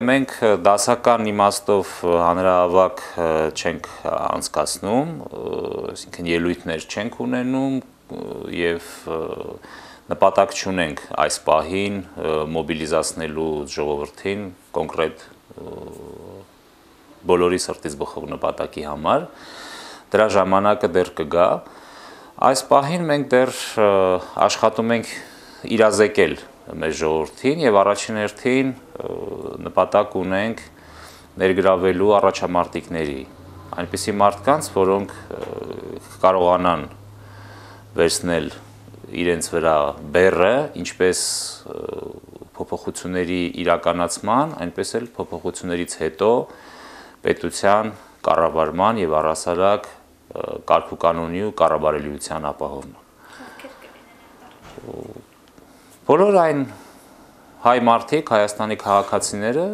մենք դասական իմաստով հանրահավաք չենք անցկացնում, այսինքն ելույթներ չենք ունենում եւ նպատակ չունենք այս պահին մոբիլիզացնելու ժողովրդին կոնկրետ բոլորի սրտից բխող նպատակի համար, դրա ժամանակը դեռ կգա, այս պահին մենք դեռ աշխատում ենք իրազեկել մեր ժողովրդին եւ առաջին հերթին նպատակ ունենք ներգրավելու առաջամարտիկների, այնպիսի մարդկանց, որոնք կարողանան վերցնել իրենց վրա բեռը, ինչպես փոփոխությունների իրականացման, այնպես էլ փոփոխություններից հետո պետության կառավարման եւ առհասարակ կարգուկանոնի ու կառավարելիության ապահովման։ Բոլոր այն հայ մարդիկ, Հայաստանի քաղաքացիները,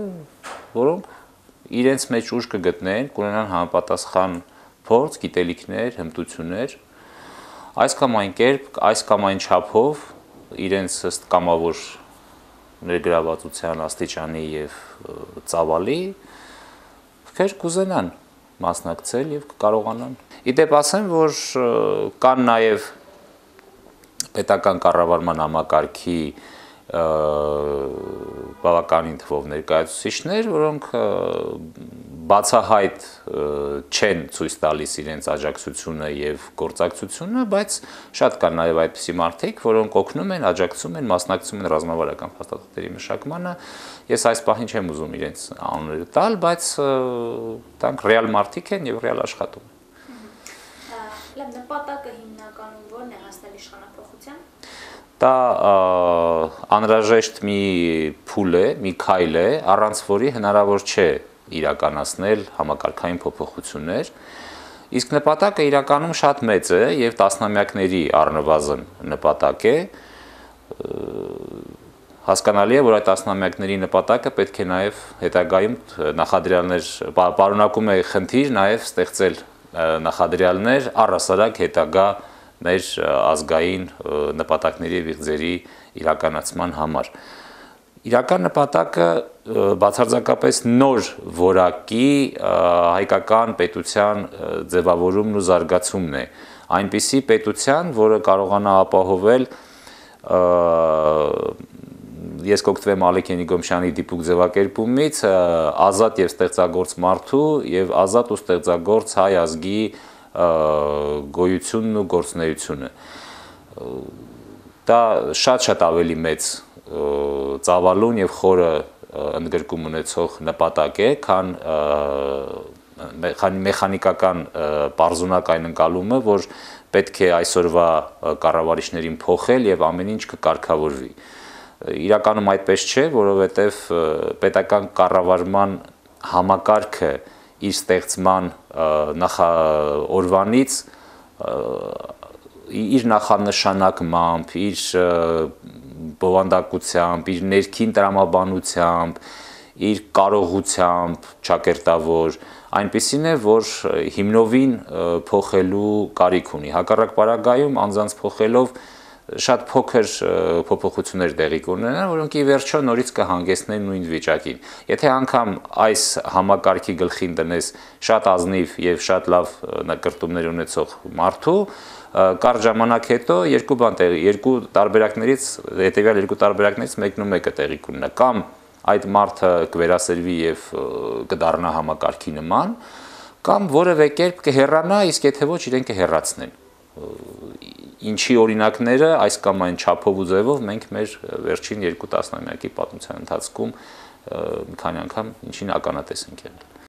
որոնք իրենց մեջ ուժ կգտնեն, կունենան համապատասխան փորձ, գիտելիքներ, հմտություններ, այս կամ այն կերպ, այս կամ այն չափով իրենց ըստ կամավոր ներգրավվածության աստիճանի եւ ծավալի կուզենան մասնակցել եւ կարողանան։ Իդեպ ասեմ, որ կան նաեւ պետական կառավարման համակարգի բավականին թվով ներկայացուցիչներ, որոնք բացահայտ չեն ցույց տալիս իրենց աջակցությունը եւ գործակցությունը, բայց շատ կան նաեւ այդպիսի մարդիկ, որոնք օգնում են, աջակցում են, մասնակցում են ռազմավարական փաստաթղթերի մշակմանը։ Ես այս պահին չեմ ուզում իրենց անունները տալ, բայց դրանք ռեալ մարդիկ են եւ ռեալ աշխատում են։ Լավ, նպատակը հիմնականում ո՞րն է հասնել իշխանափոխության։ Դա անհրաժեշտ մի փուլ է, մի քայլ է, առանց որի հնարավոր չէ իրականացնել համակարգային փոփոխություններ, իսկ նպատակը իրականում շատ մեծ է եւ տասնամյակների առնվազն նպատակ է, հասկանալի է, որ այդ տասնամյակների նպատակը պետք է նաեւ հետագայում նախադրյալներ պարունակում է խնդիր նաեւ ստեղծել նախադրյալներ առհասարակ հետագա մեր ազգային նպատակների եւ իղձերի իրականացման համար։ Իրական նպատակը բացարձակապես նոր որակի հայկական պետության ձևավորումն ու զարգացումն է, այնպիսի պետության, որը կարողանա ապահովել ես կօգտվեմ Ալեք Ենիգոմշյանի դիպուկ ձևակերպումից ազատ եւ ստեղծագործ մարդու եւ ազատ ու ստեղծագործ հայ ազգի գոյությունն ու գործունեությունը։ Դա շատ ավելի մեծ ծավալուն եւ խորը ընդգրկում ունեցող նպատակ է, քան մեխանիկական պարզունակ այն ընկալումը, որ պետք է այսօրվա կառավարիչներին փոխել եւ ամեն ինչ կկարգավորվի։ Իրականում այդպես չէ, որովհետեւ պետական կառավարման համակարգը իր ստեղծման օրվանից իր նախանշանակմամբ, իր բովանդակությամբ, իր ներքին տրամաբանությամբ, իր կարողությամբ ճակերտավոր, այնպիսին է, որ հիմնովին փոխելու կարիք ունի։ Հակառակ պարագայում անձանց փոխելով շատ փոքր փոփոխություններ տեղի կունենան, որոնք ի վերջո նորից կհանգեցնեն նույն վիճակին։ Եթե անգամ այս համակարգի գլխին դնես շատ ազնիվ եւ շատ լավ նկրտումներ ունեցող մարդու, կարճ ժամանակ հետո երկու տարբերակներից հետեւյալ երկու տարբերակներից մեկն ու մեկը տեղի կունենա, կամ այդ մարդը կվերասերվի եւ կդառնա համակարգի նման, կամ որևէ կերպ կհեռանա, իսկ եթե ոչ իրեն կհեռացնեն։ Ինչի օրինակները այս կամ այն չափով ու ձևով մենք մեր վերջին երկու տասնամյակի պատմության ընթացքում մի քանի անգամ ինչին ականատես ենք եղել։